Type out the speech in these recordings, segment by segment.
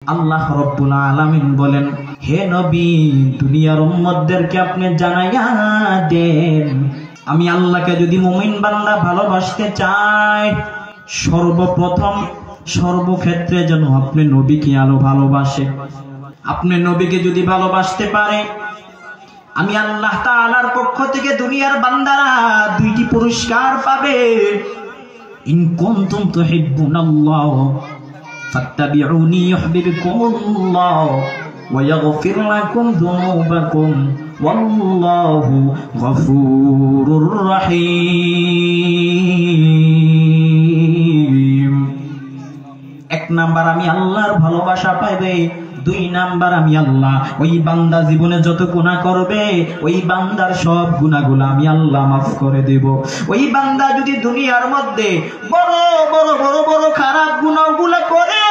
আল্লাহ রব্বুল আলামিন বলেন, হে নবী, দুনিয়ার উম্মতদেরকে আপনি জানাইয়া দেন, আমি আল্লাহকে যদি মুমিন বান্দা ভালোবাসতে চাই, সর্বপ্রথম সর্বক্ষেত্রে যেন আপনি নবীকে আলো ভালোবাসে। আপনি নবীকে যদি ভালোবাসতে পারে, আমি আল্লাহ তাআলার পক্ষ থেকে দুনিয়ার বান্দারা দুইটি পুরস্কার পাবে। ইন কুনতুম তুহিব্বুনাল্লাহ ফাত্তাবিউনি ইউহিব্বুকুমুল্লাহ ওয়া ইয়াগফির লাকুম যুনুবাকুম ওয়াল্লাহু গফুরুর রহিম। এক নাম্বার আমি আল্লাহর ভালোবাসা পাইবে, দুই নাম্বার আমি আল্লাহ ওই বান্দা জীবনে যত গুনাহ করবে ওই বান্দার সব গুনাহগুলো আমি আল্লাহ মাফ করে দেব। ওই বান্দা যদি দুনিয়ার মধ্যে বড় বড় বড় বড় খারাপ গুনাহগুলো করে,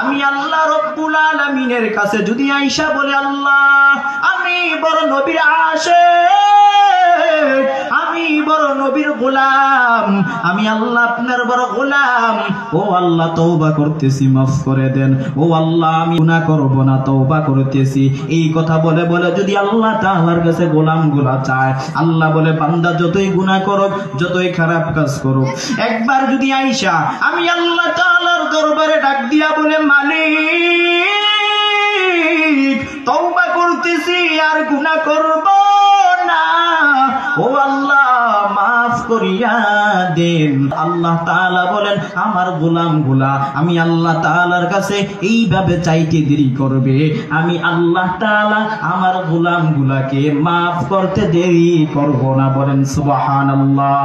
আমি আল্লাহ রব্বুল আলামিনের কাছে যদি আয়েশা বলে, আল্লাহ আমি বড় নবীর আশিক, আমি বড় নবীর গোলাম, আমি আল্লাহ আপনার বড় গোলাম, ও আল্লাহ তওবা করতেছি, মাফ করে দেন, ও আল্লাহ আমি গুনাহ করব না, তওবা করতেছি, এই কথা বলে বলে যদি আল্লাহ তাআলার কাছে গোলামগুলা চায়, আল্লাহ বলে বান্দা যতই গুনাহ করুক, যতই খারাপ কাজ করুক, একবার যদি আয়েশা আমি আল্লাহ তাআলার দরবারে ডাক দিয়া বলে, মালিক তওবা করতেছি আর গুনাহ করব না, ও আল্লাহ মাফ করিয়া দেন, আল্লাহ তাআলা বলেন আমার গোলামগুলা আমি আল্লাহ তাআলার কাছে এইভাবে চাইতে দেরি করবে, আমি আল্লাহ তাআলা আমার গোলামগুলাকে মাফ করতে দেরি করব না। বলেন সুবহানাল্লাহ।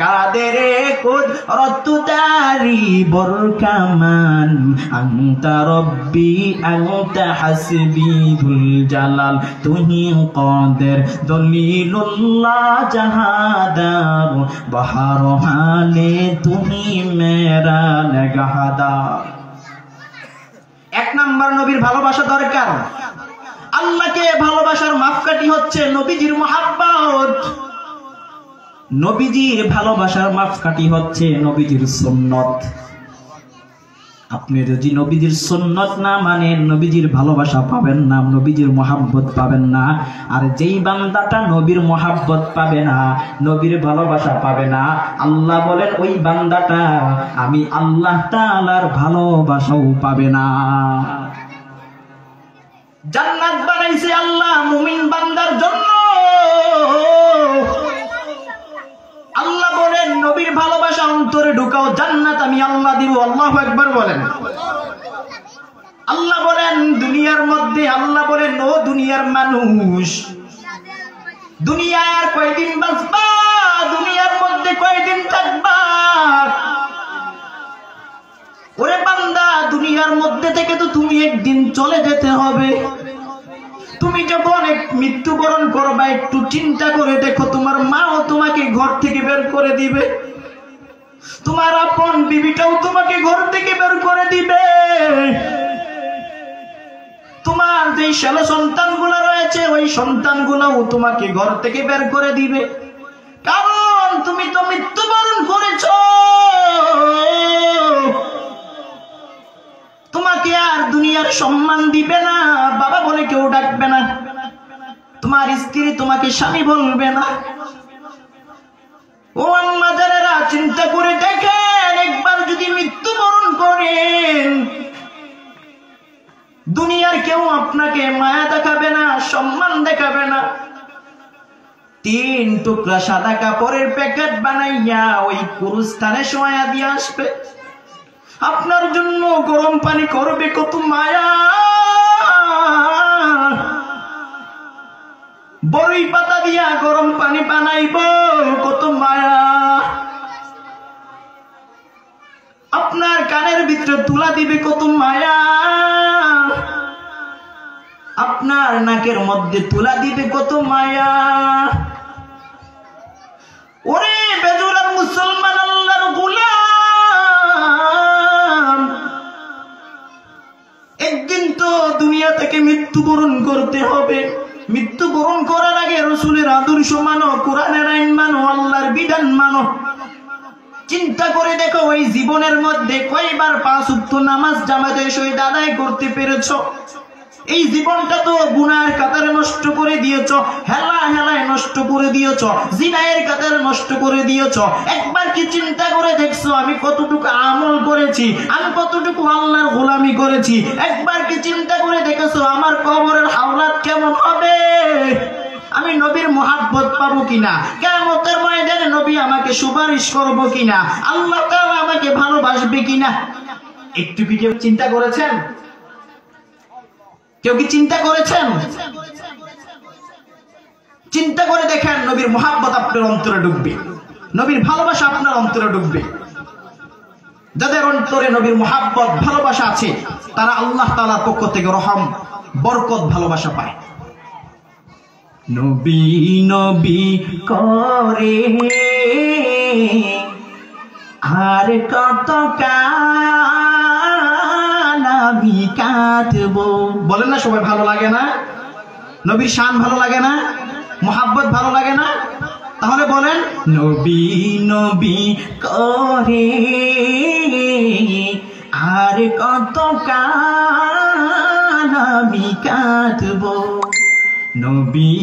কাদেরে কুদরত দারি বরকামান আনতা রব্বি আনতা হাসবি দুল জালাল তুহি কাদের দলিলুল্লাহ জাহাদার বাহার হালে তুহি মেরা নেগাহাদার। এক নাম্বার নবীর ভালোবাসা দরকার। আল্লাহকে ভালোবাসার মাপকাঠি হচ্ছে নবীজির মুহাব্বত। নবীজির ভালোবাসার মাপকাঠি হচ্ছে নবীজির সুন্নত। আপনি যদি নবীজির সুন্নত না মানেন, নবীজির ভালোবাসা পাবেন না, নবীজির মুহাব্বত পাবেন না। আর যেই বান্দাটা নবীর মুহাব্বত পাবে না, নবীর ভালোবাসা পাবে না, আল্লাহ বলেন ওই বান্দাটা আমি আল্লাহ তাআলার ভালোবাসাও পাবে না। জান্নাত বানাইছে আল্লাহ মুমিন বান্দার জন্য। আল্লাহ বলেন নবীর ভালোবাসা অন্তরে ঢুকাও, জান্নাত আমি আল্লাহ দিব। আল্লাহু আকবার বলেন। আল্লাহ বলেন দুনিয়ার মধ্যে, আল্লাহ বলেন ও দুনিয়ার মানুষ, দুনিয়ায় আর কয়দিন বাঁচবা, দুনিয়ার মধ্যে কয়দিন থাকবা? ওরে বান্দা, দুনিয়ার মধ্যে থেকে তো তুমি একদিন চলে যেতে হবে। তুমি যখন মৃত্যুবরণ করবা, একটু চিন্তা করে দেখো, তোমার মাও তোমাকে ঘর থেকে বের করে দিবে, তোমার আপন বিবিটাও তোমাকে ঘর থেকে বের করে দিবে, তোমার যে ছেলে সন্তানগুলো রয়েছে ওই সন্তানগুলোও তোমাকে ঘর থেকে বের করে দিবে, কারণ তুমি তো মৃত্যুবরণ করেছো। তোমাকে আর দুনিয়ার সম্মান দিবে না, বাবা বলে কেউ ডাকবে না, তোমার স্ত্রী তোমাকে স্বামী বলবে না। ও আম্মা যারা চিন্তা করে দেখেন, একবার যদি মৃত্যুবরণ করেন, দুনিয়ার কেউ আপনাকে মায়া দেখাবে না, সম্মান দেখাবে না। 3 টুকরা সাদা কাপড়ের প্যাকেট বানাইয়া ওই কুরুস্থানে শোয়া দিয়ে আসবে, আপনার জন্য গরম পানি করবে কত মায়া, বড়ই পাতা দিয়া গরম পানি বানাইব কত মায়া, আপনার কানের ভিতরে তুলা দিবে কত মায়া, আপনার নাকের মধ্যে তুলা দিবে কত মায়া। ওরে বেজুরার মুসলমান, আল্লাহর গোলাম, একদিন তো দুনিয়া থেকে মৃত্যুবরণ করতে হবে। মৃত্যুবরণ করার আগে রাসূলের আদর্শ মানো, কোরআনের আইন মানো, আল্লাহর বিধান মানো। চিন্তা করে দেখো ওই জীবনের মধ্যে কয়বার 5 ওয়াক্ত নামাজ জামাতের সহিত আদায় করতে পেরেছো? এই জীবনটা তো গুনাহের কাতারে নষ্ট করে দিয়েছো, হেলায় নষ্ট করে দিয়েছো, জিনায়ের কাতারে নষ্ট করে দিয়েছো। একবার কি চিন্তা করে দেখছো আমি কতটুকু আমল করেছি, আমি কতটুকু আল্লাহর গোলামি করেছি? একবার কি চিন্তা করে দেখেছো আমার কবরের হাওলাত কেমন হবে? আমি নবীর মুহাব্বত পাবো কিনা? কিয়ামতের ময়দানে নবী আমাকে সুপারিশ করবো কিনা? আল্লাহ তাআলা আমাকে ভালোবাসবে কিনা? একটু কি কেউ চিন্তা করেছেন? কেউ কি চিন্তা করেছেন? চিন্তা করে দেখেন, নবীর মুহাব্বত আপনার অন্তরে ঢুকবে, নবীর ভালোবাসা আপনার অন্তরে ঢুকবে। যাদের অন্তরে নবীর মুহাব্বত ভালোবাসা আছে তারা আল্লাহ তাআলার পক্ষ থেকে রহম, বরকত, ভালোবাসা পায়। নবী নবী করে আর কত কাল আমি কাটবো। বলেন না সবাই, ভালো লাগে না? নবীর শান ভালো লাগে না? মুহাব্বত ভালো লাগে না? তাহলে বলেন নবী নবী করে আর কত কাল আমি কাটবো। নবী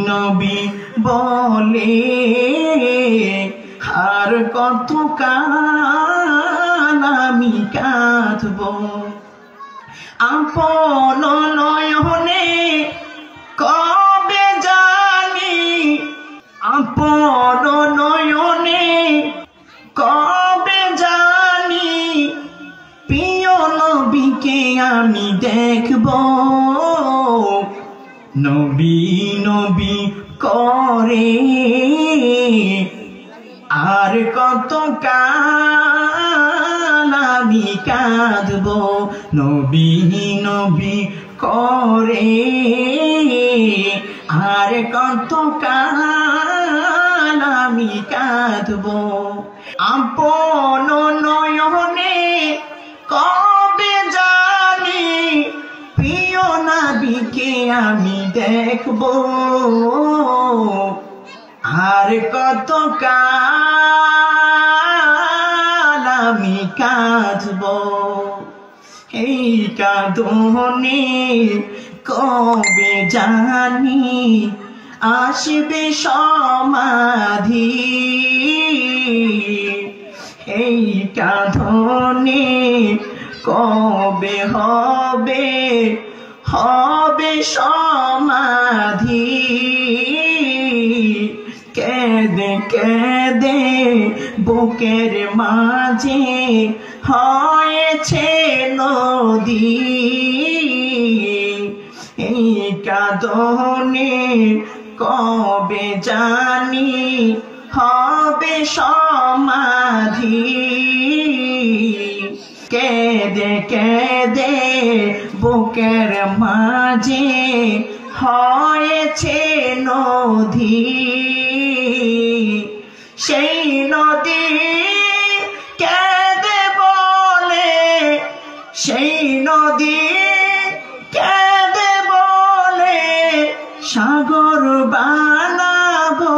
নবী বলে আর কত কাল আমি কাঁদবো। আপন নয়নে কবে জানি, আপন নয়নে কবে জানি প্রিয় নবীকে আমি দেখবো। নবী নবী করে আর কত কাল আমি কাঁদবো। নবী নবী করে আর কত কাল আমি কাঁদবো। আপন নয়নে কবে জানি প্রিয় নবীকে আমি দেখবো। আর কত কাল আমি কাঁদবো। এই কাঁদনে কবে জানি আসবে সমাধি। এই কাঁদনে কবে হবে হবে সমাধি। কেঁদে কেঁদে বুকের মাঝে হয়েছে নদী। এই কাঁদনে কবে জানি হবে সমাধি। কেঁদে কেঁদে বুকের মাঝে হয়েছে নদী। সেই নদী কেঁদে বলে, সেই নদী কেঁদে বলে সাগর বানাবো।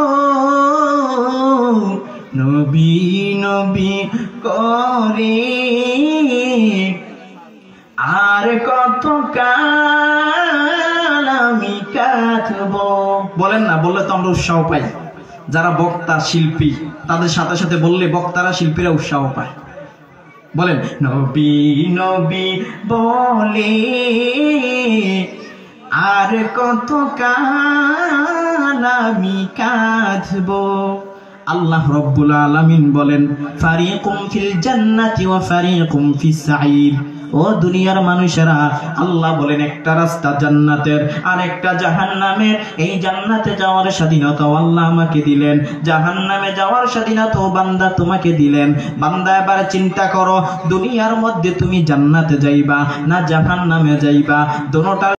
নবী নবী করে আর কত কাল আমি কাঁদবো। বলেন না, বললে তো আমরা উৎসাহ পাই। যারা বক্তা শিল্পী তাদের সাথে সাথে বললে বক্তারা শিল্পীরা উৎসাহ পায়। বলেন নবী নবী বলে আর কত কাল আমি কাঁদবো। আল্লাহ রাব্বুল আলামিন বলেন ফারিকুম ফিল জান্নাতি ওয়া ফারিকুম ফিস সাঈর। ও দুনিয়ার মানুষেরা, আল্লাহ বলেন একটা রাস্তা জান্নাতের আর একটা জাহান্নামের। এই জান্নাতে যাওয়ার স্বাধীনতা আল্লাহ আমাকে দিলেন, জাহান্নামে যাওয়ার স্বাধীনতা বান্দা তোমাকে দিলেন। বান্দা এবার চিন্তা করো, দুনিয়ার মধ্যে তুমি জান্নাতে যাইবা না জাহান্নামে যাইবা? দুটোটা